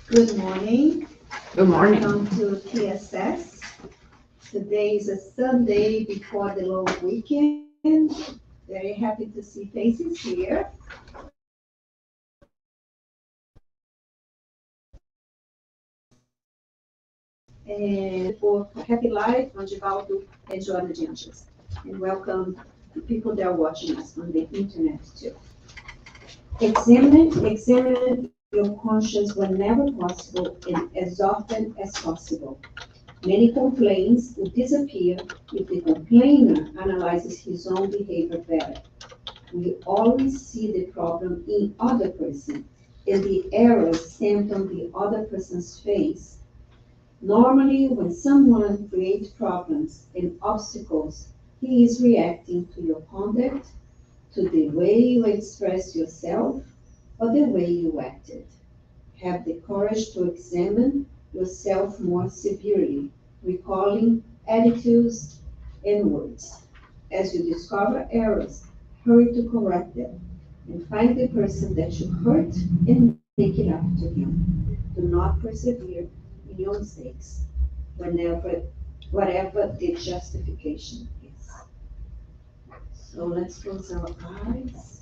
Good morning. Good morning. Welcome to TSS. Today is a Sunday before the long weekend. Very happy to see faces here. And for Happy Life, Angivaldo and Joana Dianches. And welcome the people that are watching us on the internet too. Examine your conscience whenever possible and as often as possible. Many complaints will disappear if the complainer analyzes his own behavior better. We always see the problem in other person and the errors stamped on the other person's face. Normally, when someone creates problems and obstacles, he is reacting to your conduct, to the way you express yourself, or the way you acted. Have the courage to examine yourself more severely, recalling attitudes and words. As you discover errors, hurry to correct them and find the person that you hurt and make it up to him. Do not persevere in your mistakes, whenever, whatever the justification is. So let's close our eyes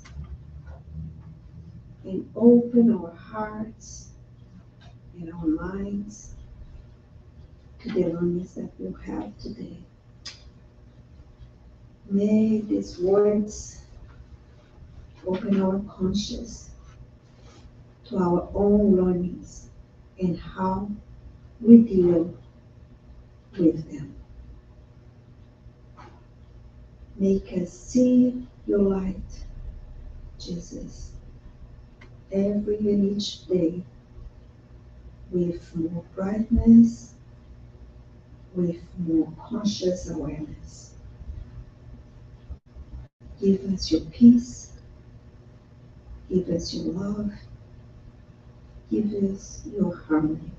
and open our hearts and our minds to the learnings that we'll have today. May these words open our conscience to our own learnings and how we deal with them. Make us see your light, Jesus, every and each day with more brightness, with more conscious awareness. Give us your peace, give us your love, give us your harmony,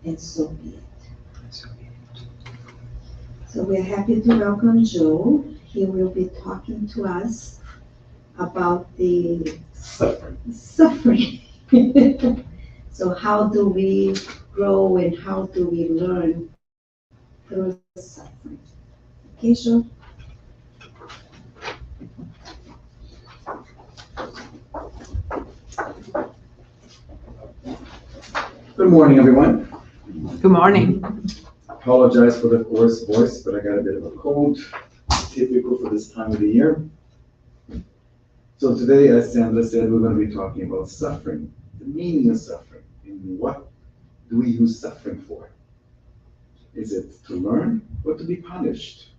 and so be it. So we're happy to welcome Joe. He will be talking to us about the suffering. So how do we grow and how do we learn through suffering? Okay, Joe? Good morning, everyone. Good morning. Apologize for the hoarse voice, but I got a bit of a cold, typical for this time of the year. So today, as Sandra said, we're going to be talking about suffering, the meaning of suffering, and what do we use suffering for? Is it to learn or to be punished?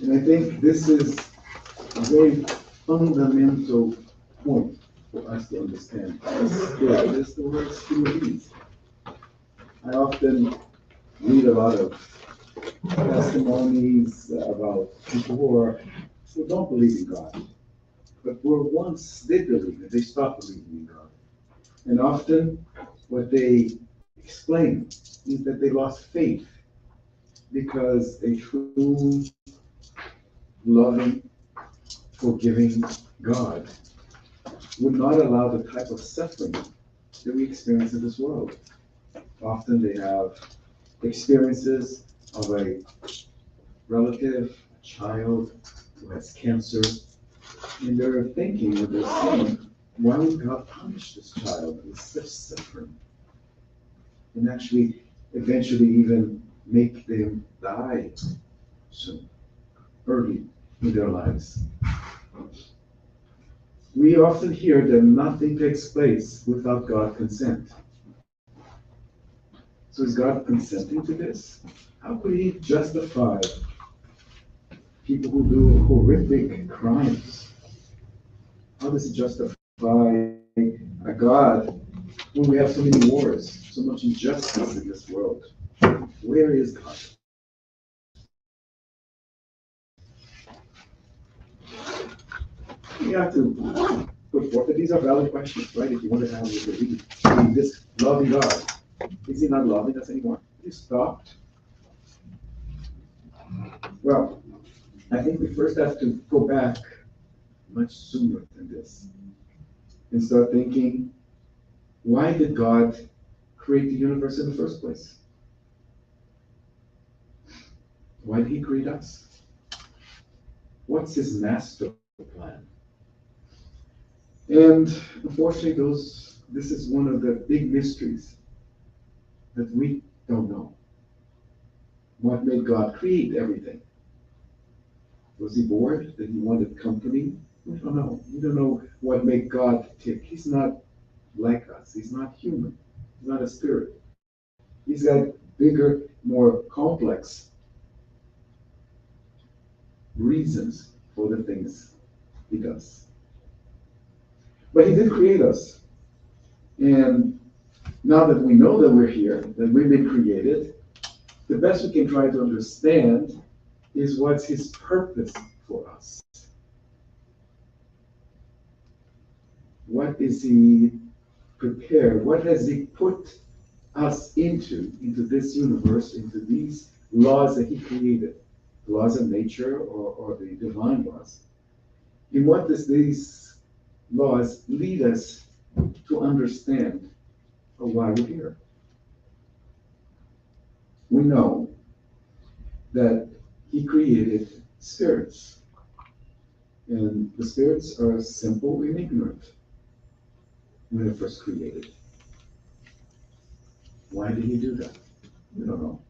And I think this is a very fundamental point for us to understand. This the word stewardess. I often read a lot of testimonies about people who don't believe in God, but were once did believe and they stopped believing in God. And often what they explain is that they lost faith because a true, loving, forgiving God would not allow the type of suffering that we experience in this world. Often they have experiences of a relative, a child who has cancer, and they're thinking or they're saying, why would God punish this child with such suffering? And actually, eventually even make them die soon, early in their lives. We often hear that nothing takes place without God's consent. So is God consenting to this? How could he justify people who do horrific crimes? How does he justify a God when we have so many wars, so much injustice in this world? Where is God? We have to put forth that these are valid questions, right? If you want to have a belief in this loving God, is he not loving us anymore? He stopped. Well, I think we first have to go back much sooner than this and start thinking why did God create the universe in the first place? Why did he create us? What's his master plan? And unfortunately, this is one of the big mysteries that we don't know. What made God create everything? Was he bored? Did he wanted company? We don't know. We don't know what made God tick. He's not like us. He's not human. He's not a spirit. He's got bigger, more complex reasons for the things he does. But he did create us. And now that we know that we're here, that we've been created, the best we can try to understand is what's his purpose for us. What is he prepared? What has he put us into this universe, into these laws that he created, the laws of nature or the divine laws? In what does these laws lead us to understand why we're here? We know that he created spirits, and the spirits are simple and ignorant when they're first created. Why did he do that? We don't know.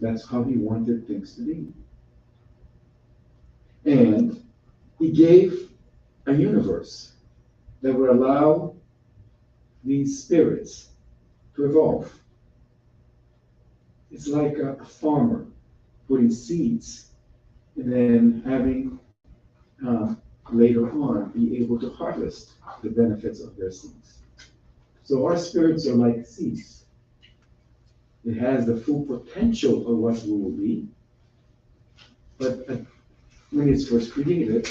That's how he wanted things to be. And he gave a universe that would allow these spirits to evolve. It's like a farmer putting seeds and then having later on be able to harvest the benefits of their seeds. So our spirits are like seeds. It has the full potential of what we will be, but when it's first created,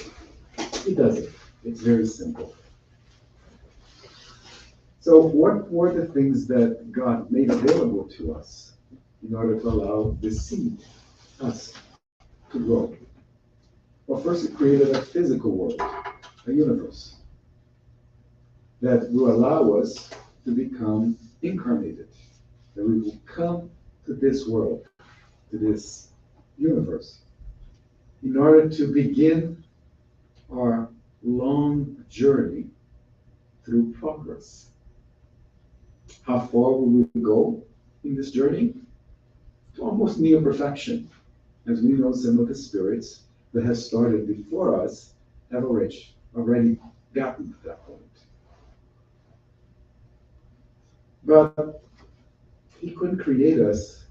it doesn't. It's very simple. So what were the things that God made available to us in order to allow this seed, us, to grow? Well, first it created a physical world, a universe, that will allow us to become incarnated, that we will come to this world, to this universe, in order to begin our long journey through progress. How far will we go in this journey? To almost near perfection. As we know, some of the spirits that have started before us have already gotten to that point. But he couldn't create us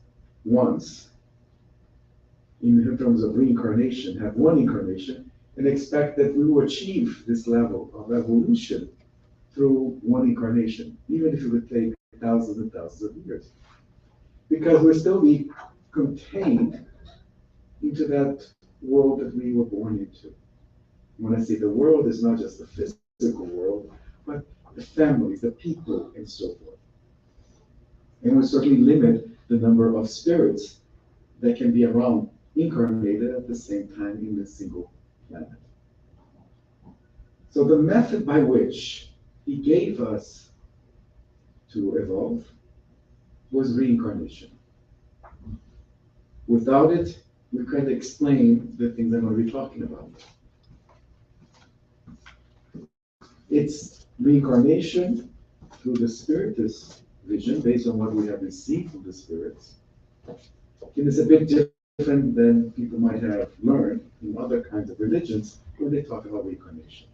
once in terms of reincarnation, have one incarnation, and expect that we will achieve this level of evolution through one incarnation, even if it would take thousands and thousands of years. Because we'll still be contained into that world that we were born into. When I say the world, is not just the physical world, but the families, the people, and so forth. And we certainly limit the number of spirits that can be around, incarnated at the same time in this single planet. So the method by which he gave us to evolve was reincarnation. Without it, we can't explain the things I'm going to be talking about. It's reincarnation through the spiritist vision, based on what we have received from the spirits. And it's a bit different than people might have learned in other kinds of religions when they talk about reincarnation.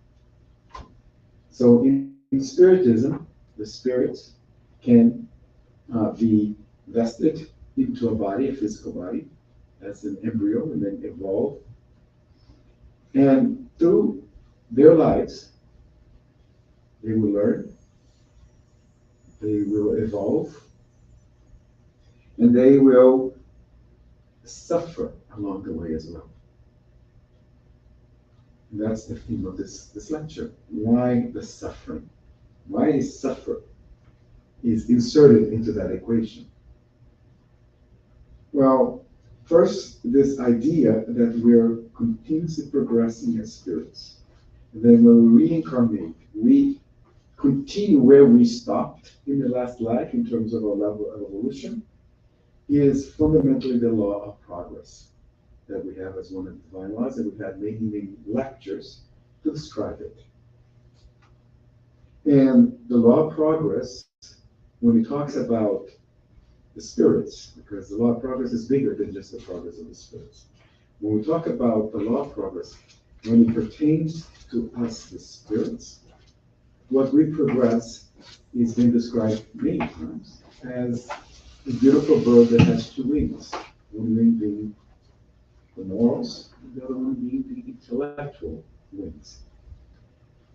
So in spiritism, the spirits can be vested into a body, a physical body, as an embryo, and then evolve. And through their lives, they will learn, they will evolve, and they will suffer along the way as well. And that's the theme of this lecture. Why the suffering? Why is suffer is inserted into that equation? Well, first, this idea that we're continuously progressing as spirits. And then when we reincarnate, we continue continue where we stopped in the last life in terms of our level of evolution is fundamentally the law of progress that we have as one of the divine laws, and we've had many, many lectures to describe it. And the law of progress, when he talks about the spirits, because the law of progress is bigger than just the progress of the spirits. When we talk about the law of progress, when it pertains to us, the spirits, what we progress is been described many times as a beautiful bird that has two wings. One wing being the morals, and the other one being the intellectual wings.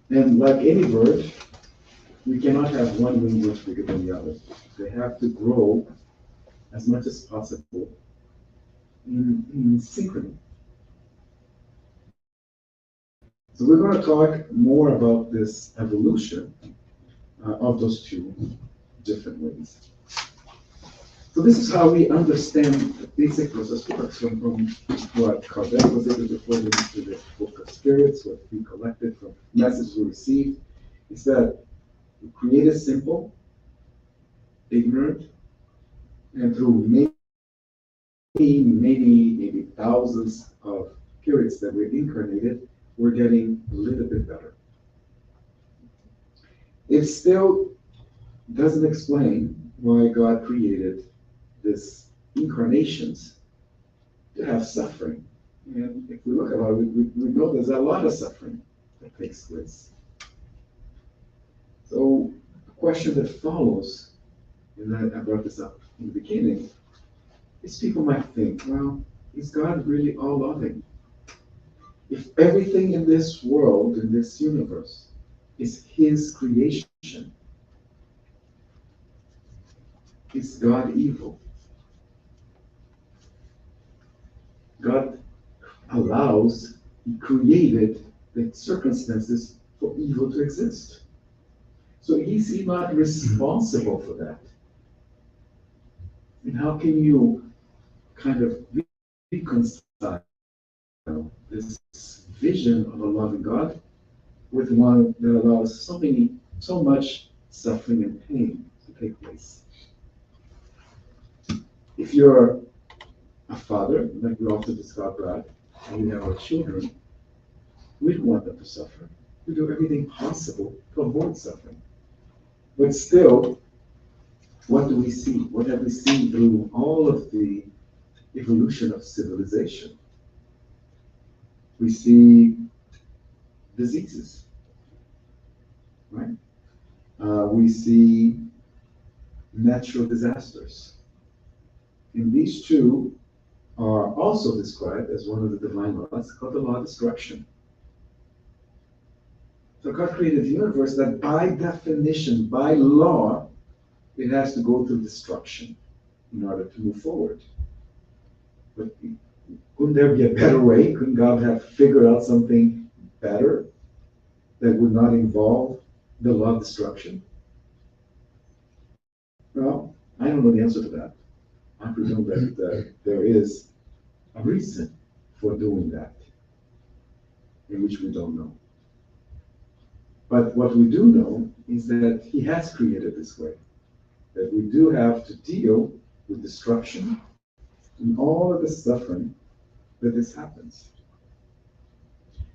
And like any bird, we cannot have one wing much bigger than the other. They have to grow as much as possible in synchrony. So we're going to talk more about this evolution of those two different ways. So this is how we understand the basic process works from what Kardec was able to put into the Book of Spirits, what we collected from messages we received, is that we created simple, ignorant, and through maybe thousands of periods that we're incarnated, we're getting a little bit better. It still doesn't explain why God created these incarnations to have suffering. And if we look at it, we know there's a lot of suffering that takes place. So the question that follows, and I brought this up in the beginning, is people might think, well, is God really all loving? If everything in this world, in this universe, is His creation, is God evil? God allows, He created the circumstances for evil to exist. So is He not responsible for that? And how can you kind of reconcile this vision of a loving God with one that allows so much suffering and pain to take place? If you're a father, like we often describe God, and we have our children, we don't want them to suffer. We do everything possible to avoid suffering. But still, what do we see? What have we seen through all of the evolution of civilization? We see diseases, right? We see natural disasters. And these two are also described as one of the divine laws called the law of destruction. So God created a universe that by definition, by law, it has to go through destruction in order to move forward. But couldn't there be a better way? Couldn't God have figured out something better that would not involve the law of destruction? Well, I don't know the answer to that. I presume that there is a reason for doing that, in which we don't know. But what we do know is that He has created this way, that we do have to deal with destruction and all of the suffering that this happens.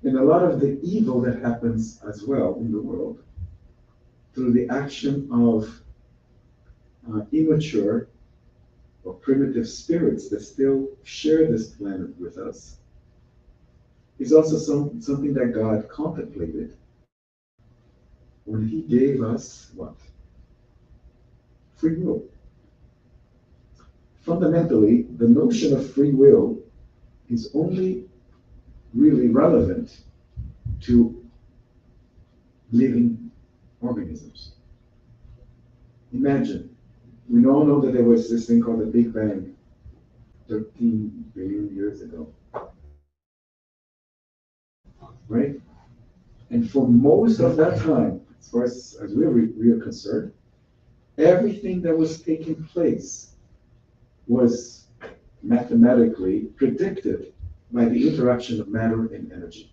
And a lot of the evil that happens as well in the world through the action of immature or primitive spirits that still share this planet with us is also something that God contemplated when He gave us what? Free will. Fundamentally, the notion of free will is only really relevant to living organisms. Imagine, we all know that there was this thing called the Big Bang 13 billion years ago, right? And for most of that time, as far as we are concerned, everything that was taking place was mathematically predicted by the interaction of matter and energy.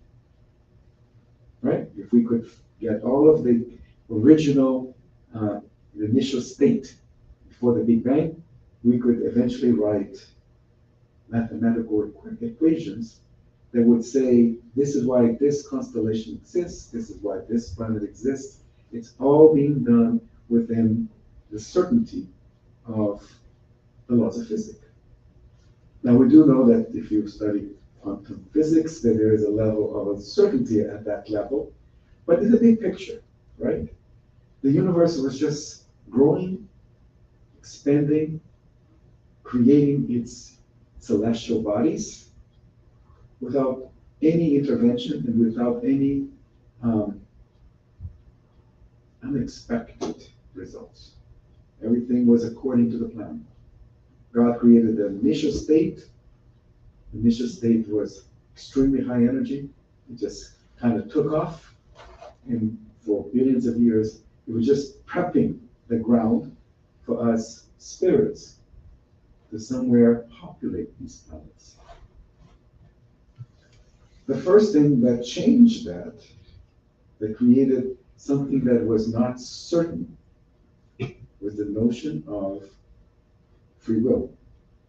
Right? If we could get all of the original, the initial state before the Big Bang, we could eventually write mathematical equations that would say, this is why this constellation exists, this is why this planet exists. It's all being done within the certainty of the laws of physics. Now, we do know that if you study quantum physics, that there is a level of uncertainty at that level, but it's a big picture, right? The universe was just growing, expanding, creating its celestial bodies without any intervention and without any unexpected results. Everything was according to the plan. God created the initial state. The initial state was extremely high energy. It just kind of took off. And for billions of years, it was just prepping the ground for us spirits to somewhere populate these planets. The first thing that changed that created something that was not certain, was the notion of free will.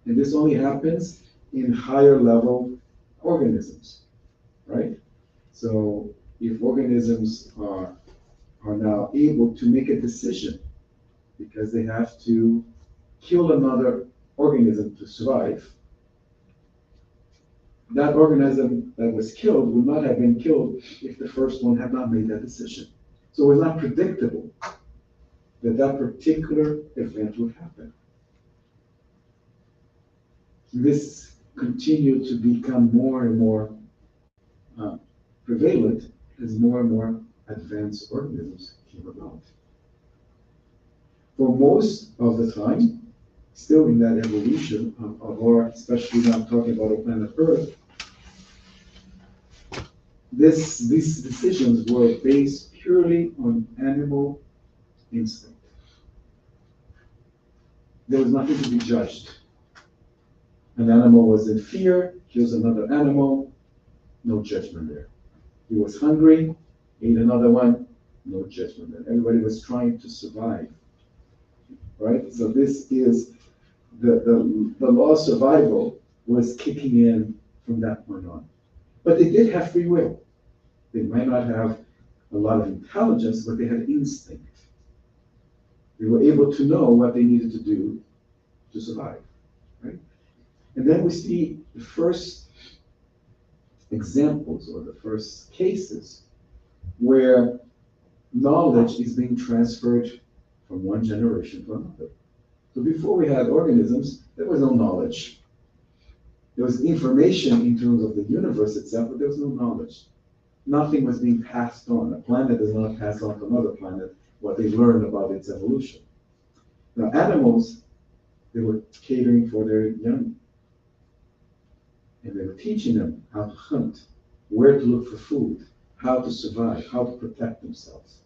And this only happens in higher level organisms, right? So if organisms are now able to make a decision because they have to kill another organism to survive, that organism that was killed would not have been killed if the first one had not made that decision. So it was not predictable that that particular event would happen. This continued to become more and more prevalent as more and more advanced organisms came about. For most of the time, still in that evolution of our, especially now talking about our planet Earth, these decisions were based purely on animal instinct. There was nothing to be judged. An animal was in fear, kills another animal, no judgment there. He was hungry, ate another one, no judgment there. Everybody was trying to survive, right? So this is the law of survival was kicking in from that point on. But they did have free will. They might not have a lot of intelligence, but they had instinct. They were able to know what they needed to do to survive, right? And then we see the first examples or the first cases where knowledge is being transferred from one generation to another. So before we had organisms, there was no knowledge. There was information in terms of the universe itself, but there was no knowledge. Nothing was being passed on. A planet does not pass on to another planet what they learned about its evolution. Now, animals, they were catering for their young. And they were teaching them how to hunt, where to look for food, how to survive, how to protect themselves.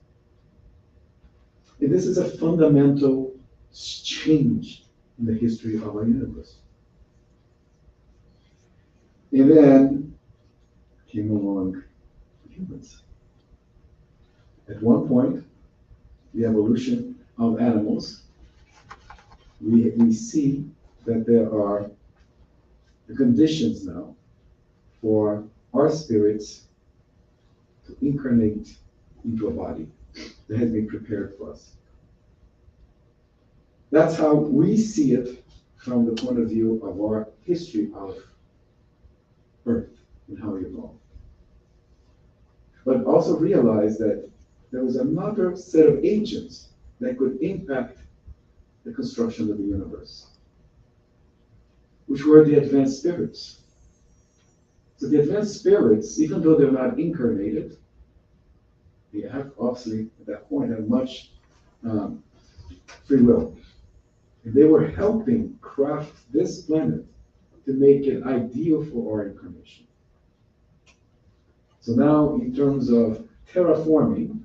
And this is a fundamental change in the history of our universe. And then came along humans. At one point, the evolution of animals, we see that there are the conditions now for our spirits to incarnate into a body that has been prepared for us. That's how we see it from the point of view of our history of Earth and how we evolved. But also realize that there was another set of agents that could impact the construction of the universe, which were the advanced spirits. So the advanced spirits, even though they're not incarnated, they have obviously at that point had much free will. And they were helping craft this planet to make it ideal for our incarnation. So now in terms of terraforming,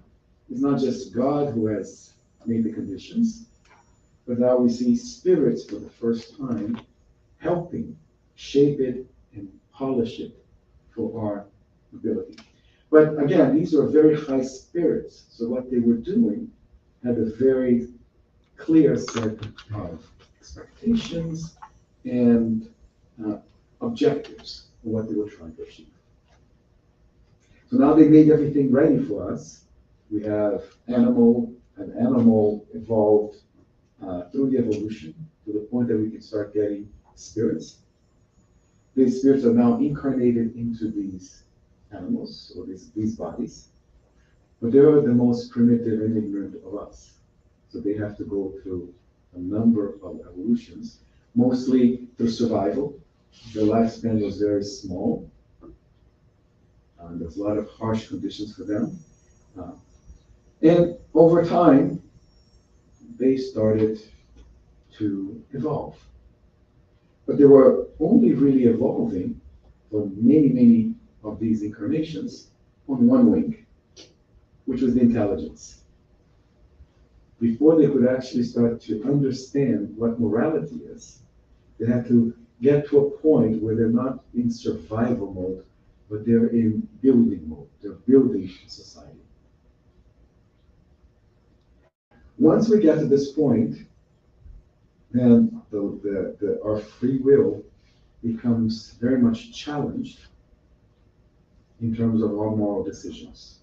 it's not just God who has made the conditions, but now we see spirits for the first time helping shape it and polish it for our ability. But again, these were very high spirits. So what they were doing had a very clear set of expectations and objectives of what they were trying to achieve. So now they made everything ready for us. We have an animal evolved through the evolution to the point that we can start getting spirits. These spirits are now incarnated into these animals or these bodies, but they are the most primitive and ignorant of us. So they have to go through a number of evolutions, mostly through survival. Their lifespan was very small. There's a lot of harsh conditions for them. And over time, they started to evolve. But they were only really evolving for many, many of these incarnations on one wing, which was the intelligence. Before they could actually start to understand what morality is, they had to get to a point where they're not in survival mode, but they're in building mode. They're building society. Once we get to this point, then our free will becomes very much challenged in terms of our moral decisions.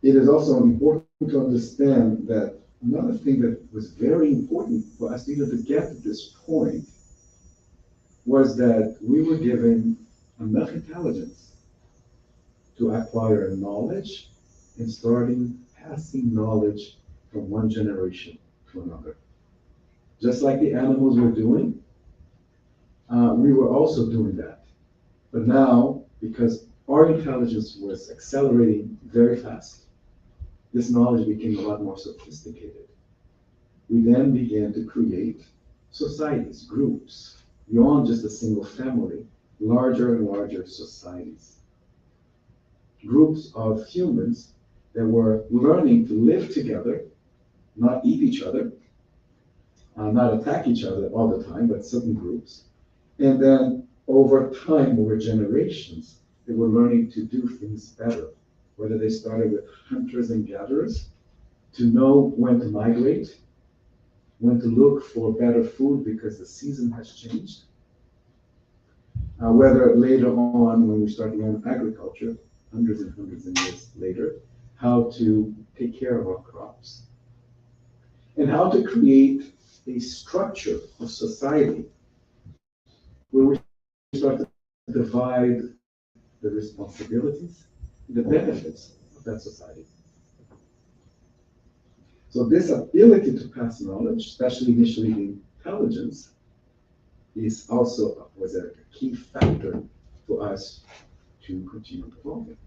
It is also important to understand that another thing that was very important for us even to get to this point was that we were given enough intelligence to acquire knowledge and starting passing knowledge from one generation to another. Just like the animals were doing, we were also doing that. But now, because our intelligence was accelerating very fast, this knowledge became a lot more sophisticated. We then began to create societies, groups, beyond just a single family, larger and larger societies. Groups of humans that were learning to live together, not eat each other, not attack each other all the time, but certain groups. And then over time, over generations, they were learning to do things better. Whether they started with hunters and gatherers to know when to migrate, when to look for better food because the season has changed. Whether later on, when we start learning agriculture, hundreds and hundreds of years later, how to take care of our crops. And how to create a structure of society where we start to divide the responsibilities, the benefits of that society. So this ability to pass knowledge, especially initially the intelligence, was a key factor for us to continue evolving.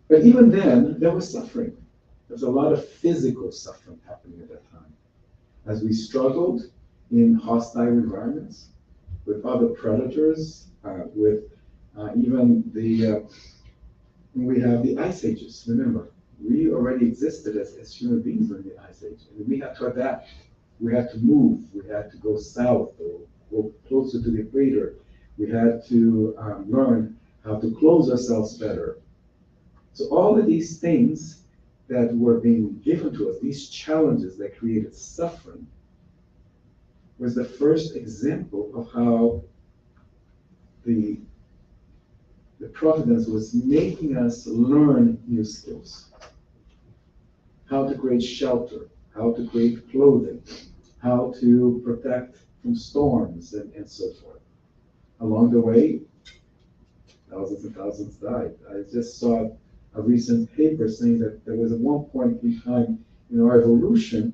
But even then, there was suffering. There was a lot of physical suffering happening at that time. As we struggled in hostile environments, with other predators, with even when we have the ice ages. Remember, we already existed as human beings during the ice age, and we had to adapt. We had to move. We had to go south or go closer to the equator. We had to learn how to clothe ourselves better. So all of these things that were being given to us, these challenges that created suffering, was the first example of how the providence was making us learn new skills. How to create shelter, how to create clothing, how to protect from storms and so forth. Along the way, thousands and thousands died. I just saw a recent paper saying that there was at one point in time in our evolution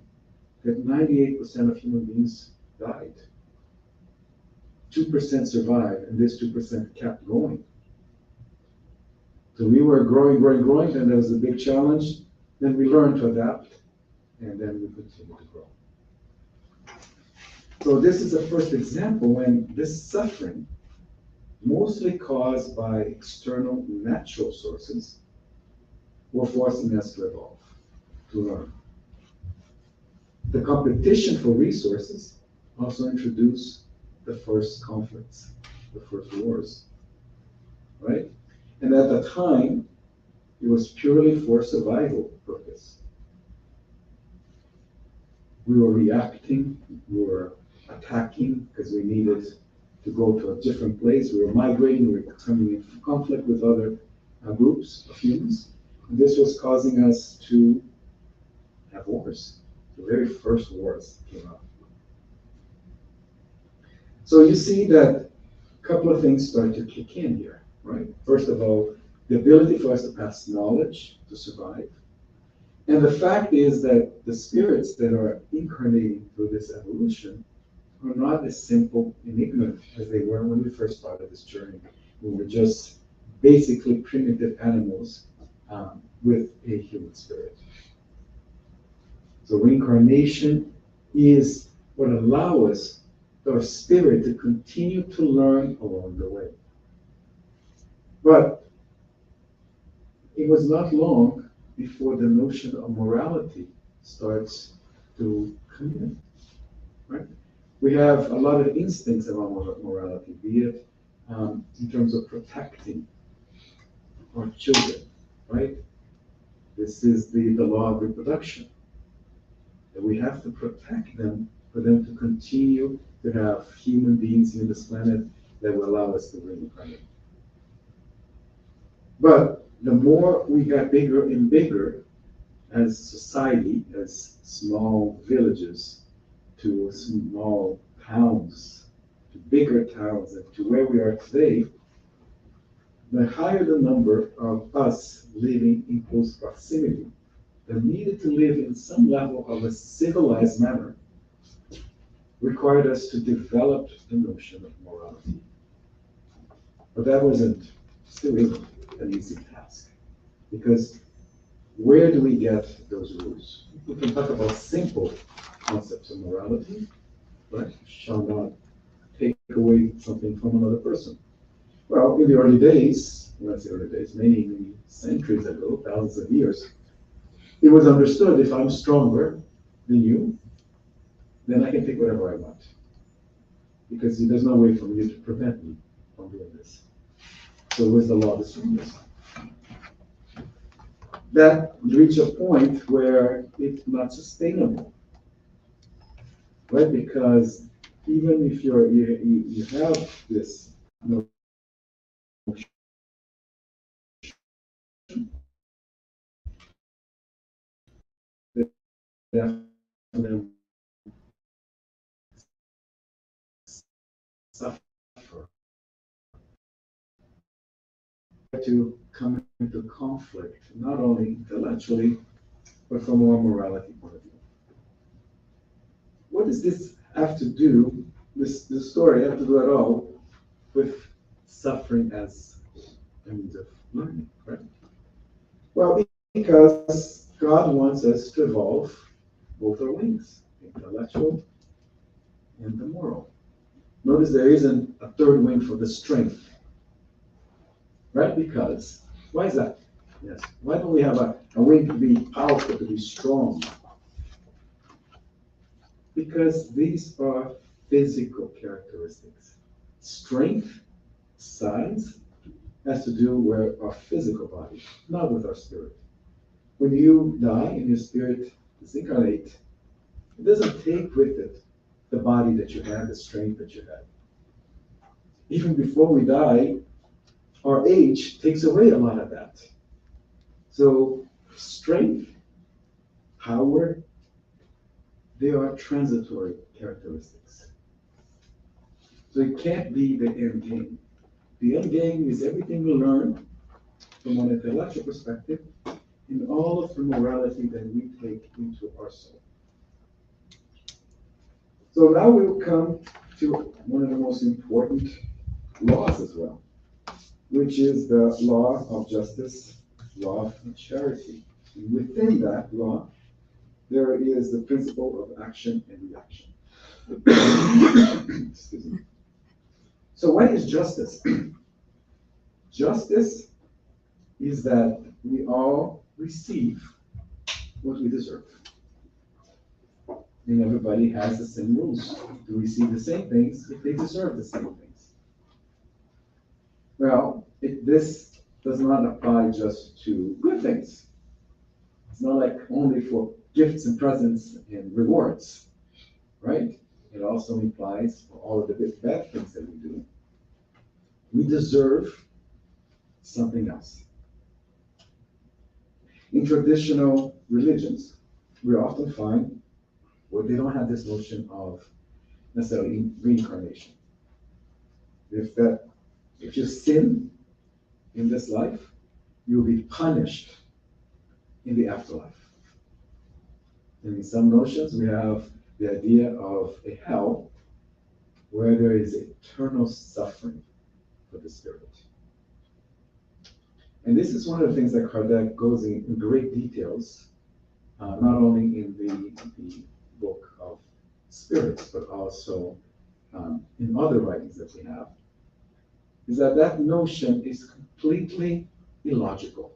that 98% of human beings died. 2% survived, and this 2% kept going. So we were growing, then there was a big challenge, then we learned to adapt, and then we continue to grow. So this is the first example when this suffering, mostly caused by external natural sources, were forcing us to evolve, to learn. The competition for resources also introduced the first conflicts, the first wars, right? And at the time, it was purely for survival purpose. We were reacting, we were attacking because we needed to go to a different place. We were migrating, we were coming into conflict with other groups of humans. And this was causing us to have wars. The very first wars came up. So you see that a couple of things start to kick in here, right? First of all, the ability for us to pass knowledge to survive. And the fact is that the spirits that are incarnating through this evolution are not as simple and ignorant as they were when we first started this journey. We were just basically primitive animals with a human spirit. So reincarnation is what allows our spirit to continue to learn along the way. But it was not long before the notion of morality starts to come in, right? We have a lot of instincts around morality, be it in terms of protecting our children, right? This is the law of reproduction. That we have to protect them for them to continue to have human beings in this planet that will allow us to reincarnate. But the more we got bigger and bigger as society, as small villages to small towns, to bigger towns, and to where we are today, the higher the number of us living in close proximity that needed to live in some level of a civilized manner required us to develop the notion of morality. But that still isn't an easy task. Because where do we get those rules? We can talk about simple concepts of morality, right? Shall not take away something from another person. Well, in the early days, when I say early days, many centuries ago, thousands of years, it was understood if I'm stronger than you, then I can take whatever I want. Because there's no way for you to prevent me from doing this. So it was the law of the strongest. That reached a point where it's not sustainable, right? Because even if you have this notion that suffer to come into conflict, not only intellectually, but from a morality point of view. What does this have to do, this story have to do at all with suffering as a means of learning, right? Well, because God wants us to evolve both our wings, the intellectual and the moral. Notice there isn't a third wing for the strength, right? Because, why is that? Yes, why don't we have a wing to be powerful, to be strong? Because these are physical characteristics. Strength, size, has to do with our physical body, not with our spirit. When you die and your spirit disincarnate, it doesn't take with it the body that you had, the strength that you had. Even before we die, our age takes away a lot of that. So strength, power, they are transitory characteristics. So it can't be the end game. The end game is everything we learn from an intellectual perspective and all of the morality that we take into our soul. So now we'll come to one of the most important laws as well, which is the law of justice, law of charity. And within that law, there is the principle of action and reaction. Excuse me. So what is justice? Justice is that we all receive what we deserve. And everybody has the same rules to receive the same things if they deserve the same things. Well, the does not apply just to good things. It's not like only for gifts and presents and rewards, right? It also implies for all of the bad things that we do. We deserve something else. In traditional religions, we often find where they don't have this notion of necessarily reincarnation. If you sin in this life, you'll be punished in the afterlife. And in some notions, we have the idea of a hell where there is eternal suffering for the spirit. And this is one of the things that Kardec goes in great details, not only in the book of spirits, but also in other writings that we have, is that notion is completely illogical.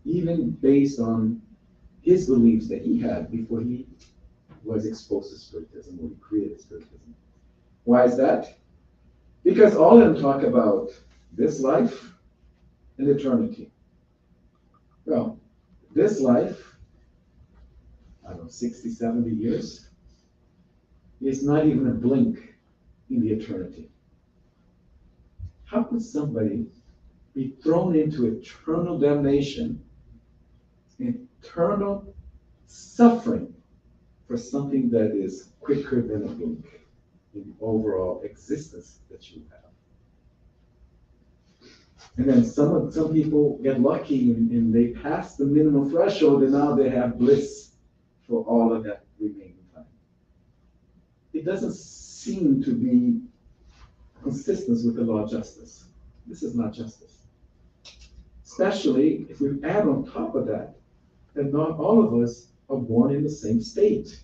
Even based on his beliefs that he had before he was exposed to Spiritism, or he created Spiritism. Why is that? Because all of them talk about this life and eternity. Well, this life, I don't know, 60, 70 years, is not even a blink in the eternity. How could somebody be thrown into eternal damnation, eternal suffering for something that is quicker than a blink in the overall existence that you have? And then some people get lucky and they pass the minimum threshold, and now they have bliss for all of that remaining time. It doesn't seem to be consistent with the law of justice. This is not justice. Especially if we add on top of that not all of us are born in the same state,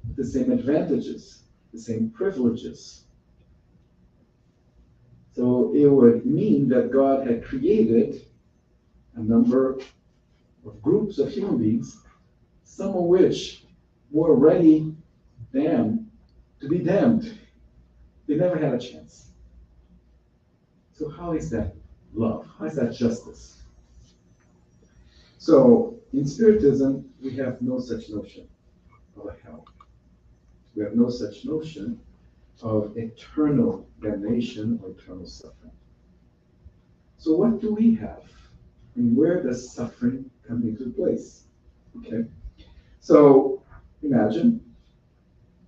with the same advantages, the same privileges. So it would mean that God had created a number of groups of human beings, some of which were already damned to be damned. They never had a chance. So how is that love? How is that justice? So in Spiritism, we have no such notion of a hell. We have no such notion of eternal damnation or eternal suffering. So what do we have? And where does suffering come into place? Okay. So imagine,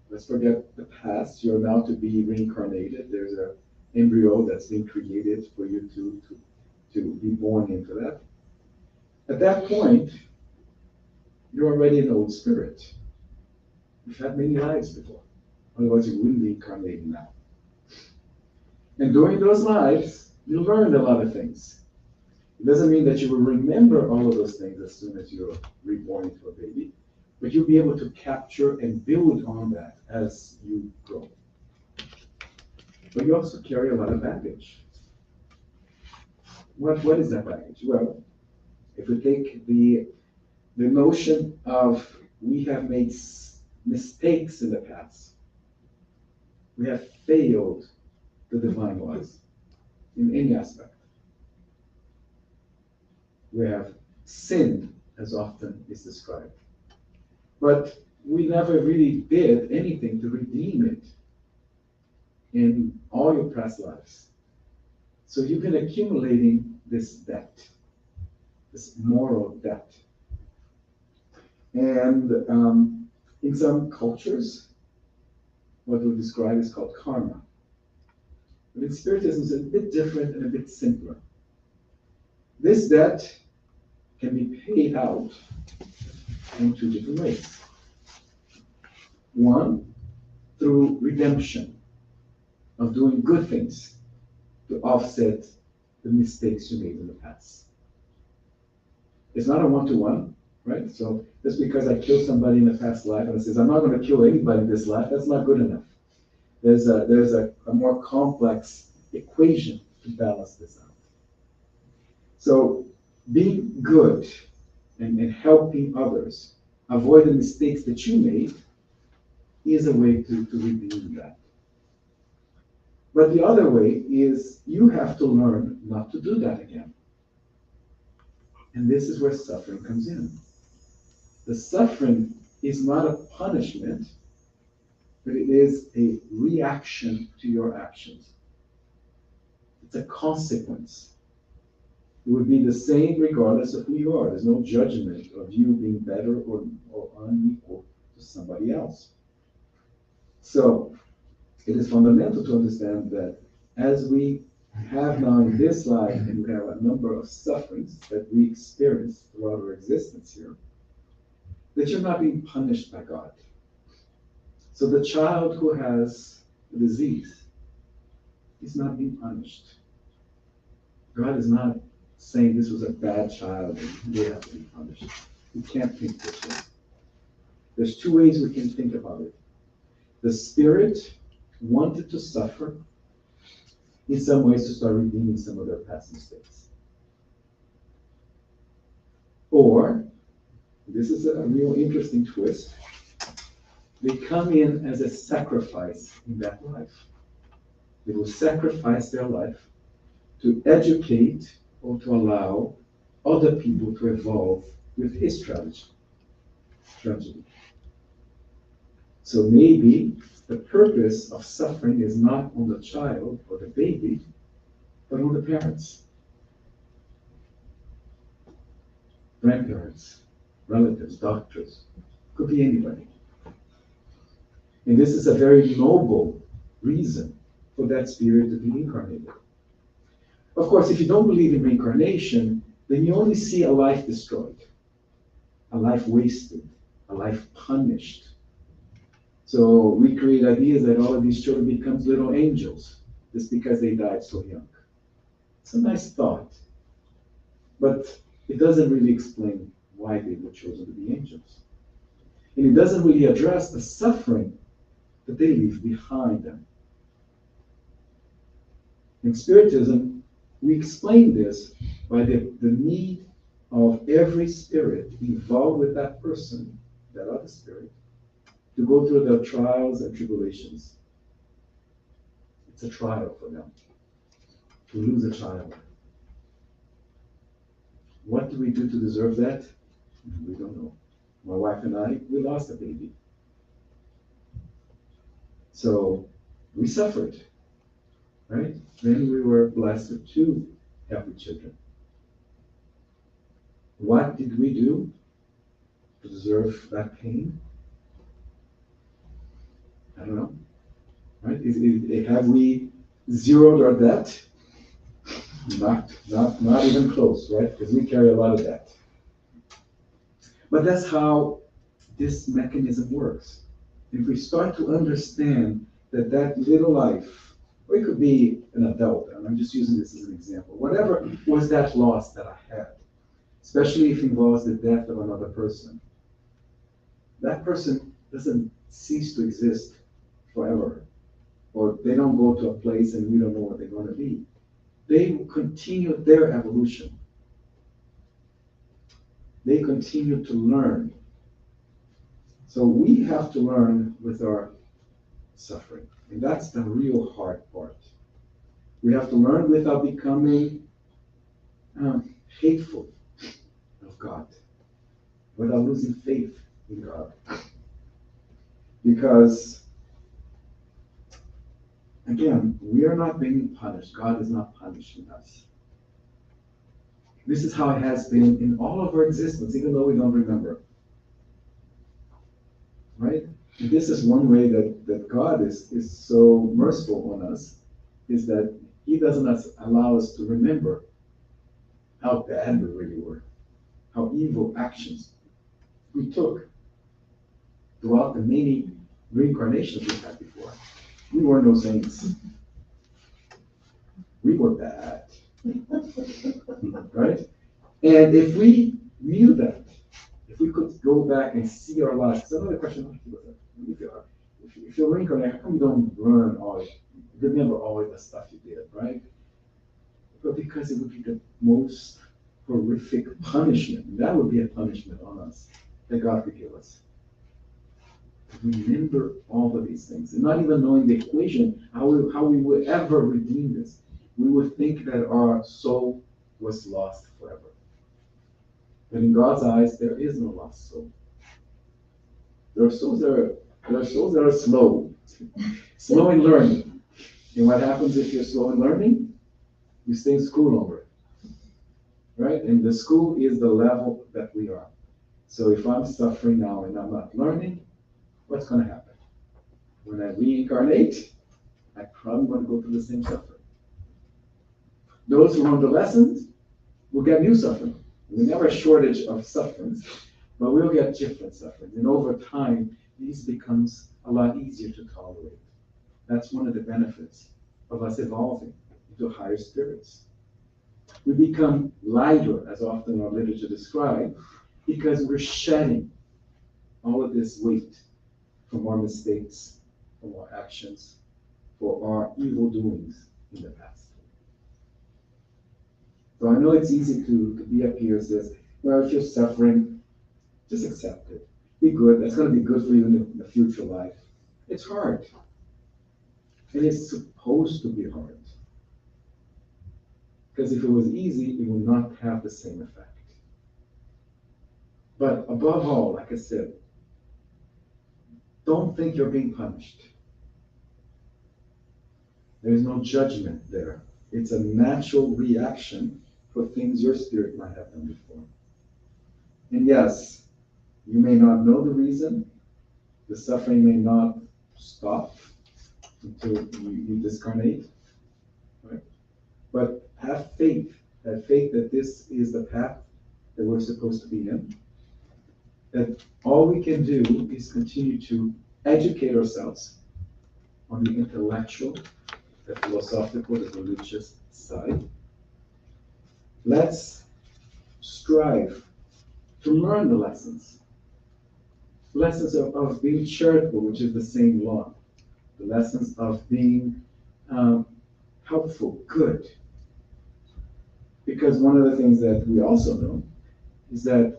let's forget the past. You're now to be reincarnated. There's an embryo that's been created for you to be born into that. At that point, you're already an old spirit. You've had many lives before. Otherwise, you wouldn't be incarnated now. And during those lives, you learned a lot of things. It doesn't mean that you will remember all of those things as soon as you're reborn into a baby, but you'll be able to capture and build on that as you grow. But you also carry a lot of baggage. What is that baggage? Well, if we take the notion of we have made mistakes in the past, we have failed the divine laws in any aspect. We have sinned, as often is described. But we never really did anything to redeem it in all your past lives. So you've been accumulating this debt, this moral debt. And in some cultures, what we describe is called karma. But in Spiritism, it's a bit different and a bit simpler. This debt can be paid out in two different ways. One, through redemption, of doing good things to offset the mistakes you made in the past. It's not a one-to-one, right? So just because I killed somebody in the past life and it says, I'm not going to kill anybody in this life, that's not good enough. There's a more complex equation to balance this out. So being good and helping others avoid the mistakes that you made is a way to redeem that. But the other way is you have to learn not to do that again. And this is where suffering comes in. The suffering is not a punishment, but it is a reaction to your actions. It's a consequence. It would be the same regardless of who you are. There's no judgment of you being better or unequal to somebody else. So it is fundamental to understand that as we have now in this life, and we have a number of sufferings that we experience throughout our existence here, that you're not being punished by God. So the child who has a disease is not being punished. God is not saying this was a bad child and they have to be punished. We can't think this way. There's two ways we can think about it. The Spirit wanted to suffer in some ways to start redeeming some of their past mistakes. Or, this is a real interesting twist, they come in as a sacrifice in that life. They will sacrifice their life to educate or to allow other people to evolve with his tragedy. So maybe the purpose of suffering is not on the child or the baby, but on the parents, grandparents, relatives, doctors, could be anybody. And this is a very noble reason for that spirit to be incarnated. Of course, if you don't believe in reincarnation, then you only see a life destroyed, a life wasted, a life punished. So we create ideas that all of these children become little angels just because they died so young. It's a nice thought, but it doesn't really explain why they were chosen to be angels. And it doesn't really address the suffering that they leave behind them. In Spiritism, we explain this by the need of every spirit involved with that person, that other spirit, to go through their trials and tribulations. It's a trial for them to lose a child. What do we do to deserve that? We don't know. My wife and I, we lost a baby. So we suffered, right? Then we were blessed with 2 healthy children. What did we do to deserve that pain? I don't know, right? Have we zeroed our debt? Not even close, right? Because we carry a lot of debt. But that's how this mechanism works. If we start to understand that little life, or it could be an adult, and I'm just using this as an example, whatever was that loss that I had, especially if it involves the death of another person, that person doesn't cease to exist forever, or they don't go to a place and we don't know what they're going to be. They will continue their evolution. They continue to learn. So we have to learn with our suffering. And that's the real hard part. We have to learn without becoming hateful of God, without losing faith in God. Because, again, we are not being punished. God is not punishing us. This is how it has been in all of our existence, even though we don't remember. Right? And this is one way that God is so merciful on us, is that he doesn't allow us to remember how bad we really were, how evil actions we took throughout the many reincarnations we had before. We were no saints. We were bad. Right? And if we knew that, if we could go back and see our lives, because another question, if you're reincarnated, how come you don't remember all the stuff you did, right? But because it would be the most horrific punishment. That would be a punishment on us that God could give us. remember all of these things, and not even knowing the equation, how we would ever redeem this. We would think that our soul was lost forever. But in God's eyes, there is no lost soul. There are souls that are slow, slow in learning. And what happens if you're slow in learning? You stay in school longer, right? And the school is the level that we are. So if I'm suffering now and I'm not learning, what's going to happen? When I reincarnate, I probably want to go through the same suffering. Those who learn the lessons will get new suffering. We never a shortage of sufferings, but we'll get different sufferings. And over time, these becomes a lot easier to tolerate. That's one of the benefits of us evolving into higher spirits. We become lighter, as often our literature describes, because we're shedding all of this weight from our mistakes, from our actions, for our evil doings in the past. So I know it's easy to be up here and says, well, if you're suffering, just accept it. Be good. That's going to be good for you in the future life. It's hard. And it's supposed to be hard. Because if it was easy, it would not have the same effect. But above all, like I said, don't think you're being punished. There is no judgment there. It's a natural reaction for things your spirit might have done before. And yes, you may not know the reason. The suffering may not stop until you discarnate. Right? But have faith. Have faith that this is the path that we're supposed to be in. That all we can do is continue to educate ourselves on the intellectual, the philosophical, the religious side. Let's strive to learn the lessons. Lessons of being charitable, which is the same law. The lessons of being helpful, good. Because one of the things that we also know is that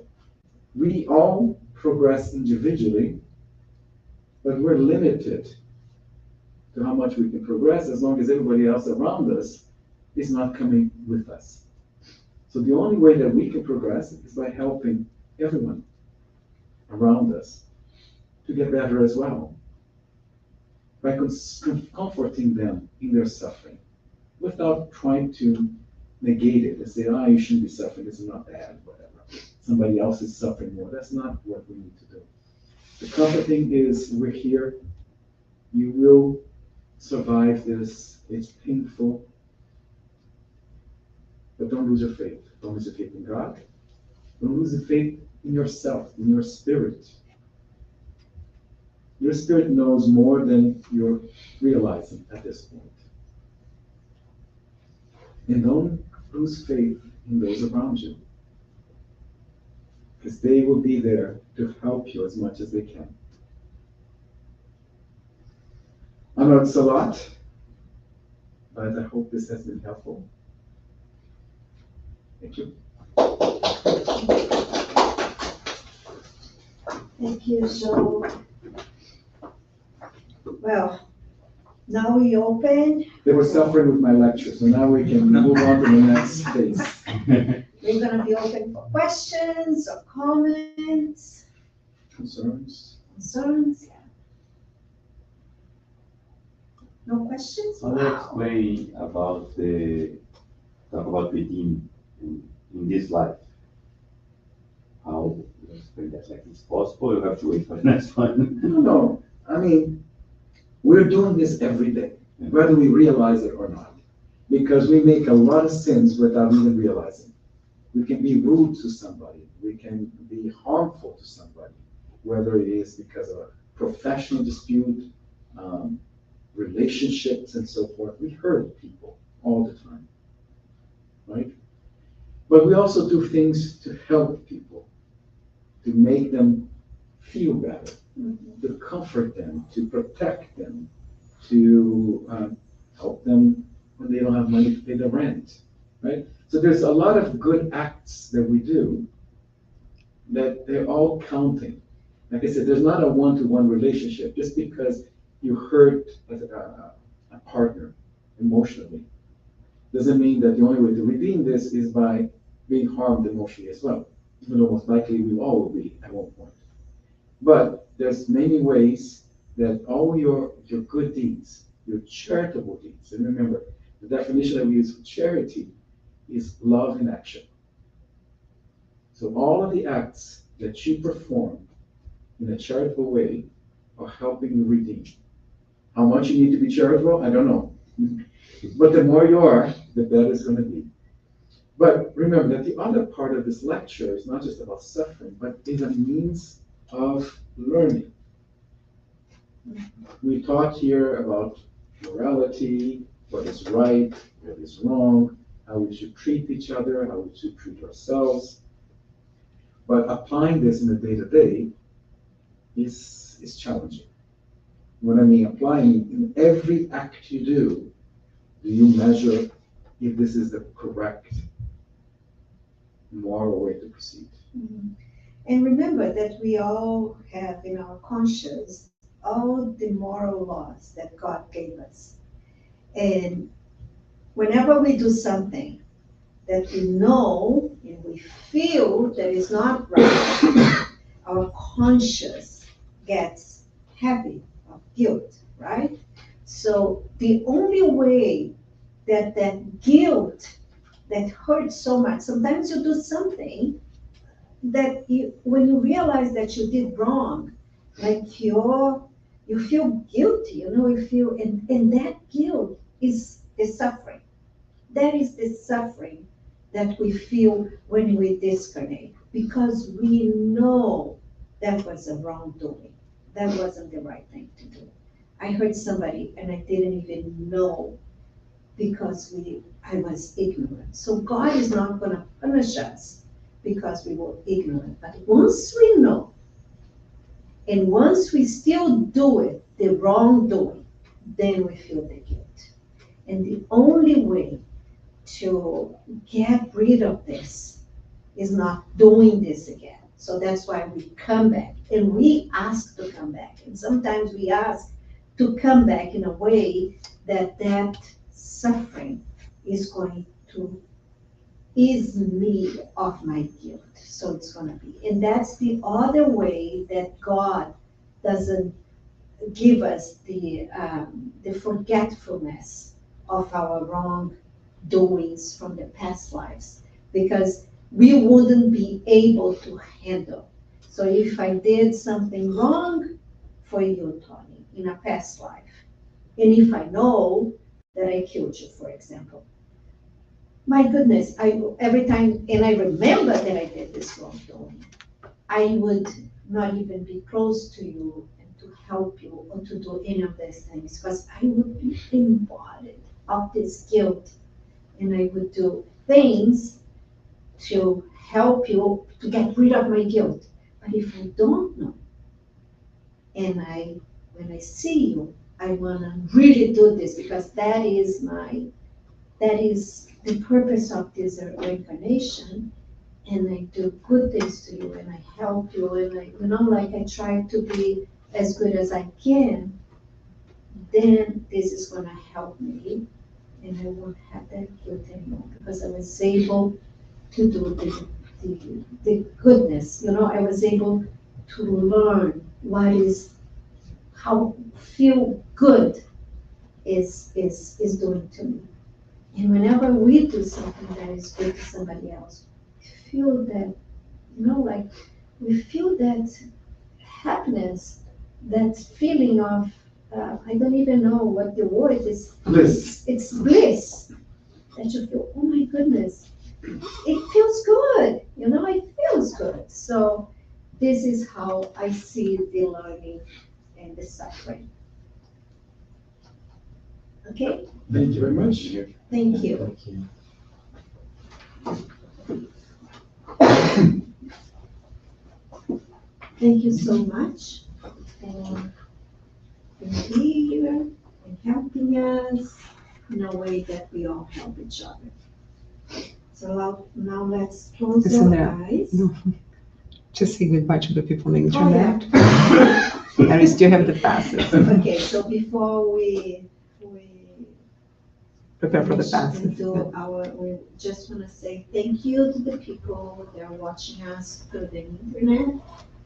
we all progress individually, but we're limited to how much we can progress as long as everybody else around us is not coming with us. So the only way that we can progress is by helping everyone around us to get better as well. By comforting them in their suffering without trying to negate it and say, you shouldn't be suffering, this is not bad, whatever. Somebody else is suffering more. That's not what we need to do. The comforting is, we're here. You will survive this. It's painful. But don't lose your faith. Don't lose your faith in God. Don't lose your faith in yourself, in your spirit. Your spirit knows more than you're realizing at this point. And don't lose faith in those around you, because they will be there to help you as much as they can. I know it's a lot, but I hope this has been helpful. Thank you. Thank you. So, well, now we open. They were suffering with my lecture, so now we can move on to the next phase. We're going to be open for questions or comments. Concerns? Concerns? No questions? I'll explain about talk about redeem in this life. How to explain that like it's possible? You have to wait for the next one. No. I mean, we're doing this every day, whether we realize it or not, because we make a lot of sins without even realizing. We can be rude to somebody. We can be harmful to somebody, whether it is because of a professional dispute, relationships, and so forth. We hurt people all the time, right? But we also do things to help people, to make them feel better, to comfort them, to protect them, to help them when they don't have money to pay the rent, right? So there's a lot of good acts that we do that they're all counting. Like I said, there's not a one-to-one relationship. Just because you hurt a partner emotionally doesn't mean that the only way to redeem this is by being harmed emotionally as well. Even though most likely we all will be at one point. But there's many ways that all your good deeds, your charitable deeds, and remember, the definition that we use for charity is love in action. So all of the acts that you perform in a charitable way are helping you redeem. How much you need to be charitable, I don't know. But the more you are, the better it's going to be. But remember that the other part of this lecture is not just about suffering, but is a means of learning. We talk here about morality, what is right, what is wrong, how we should treat each other, how we should treat ourselves. But applying this in the day-to-day is challenging. What I mean, applying in every act you do you measure if this is the correct moral way to proceed? Mhm. And remember that we all have in our conscience all the moral laws that God gave us. And whenever we do something that we know and we feel that is not right, our conscience gets heavy of guilt, right? So the only way that guilt that hurts so much, sometimes you do something that when you realize that you did wrong, like you feel guilty, you feel, and that guilt is the suffering. That is the suffering that we feel when we disconnect, because we know that was a wrongdoing. That wasn't the right thing to do. I hurt somebody and I didn't even know because I was ignorant. So God is not going to punish us because we were ignorant. But once we know, and once we still do it, the wrongdoing, then we feel the guilt. And the only way to get rid of this is not doing this again. So that's why we come back, and we ask to come back. And sometimes we ask to come back in a way that suffering is going to ease me of my guilt. So it's going to be. And that's the other way that God doesn't give us the forgetfulness of our wrongdoings from the past lives, because we wouldn't be able to handle. So if I did something wrong for you, Tony, in a past life, and if I know that I killed you, for example, my goodness, every time, and I remember that I did this wrongdoing, I would not even be close to you and to help you or to do any of these things, because I would be embodied of this guilt, and I would do things to help you to get rid of my guilt. But if I don't know, and when I see you, I want to really do this, because that is the purpose of this reincarnation, and I do good things to you, and I help you, and I try to be as good as I can, then this is going to help me, and I won't have that guilt anymore, because I was able to do the goodness. I was able to learn how feel good is doing to me. And whenever we do something that is good to somebody else, we feel that, we feel that happiness, that feeling of, I don't even know what the word is. Bliss. It's bliss. That you feel, oh my goodness, it feels good. It feels good. So this is how I see the learning and the suffering. Okay? Thank you very much. Thank you. Thank you so much for being here and helping us in a way that we all help each other. So now let's close Isn't our there- eyes. No. Just say goodbye to the people on the Oh, yeah. internet. And we still have the passes. Okay, so before we Prepare for the finish passes. and do we just wanna say thank you to the people that are watching us through the internet.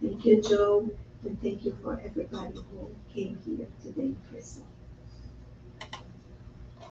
Thank you, Joe, and thank you for everybody who came here today in person.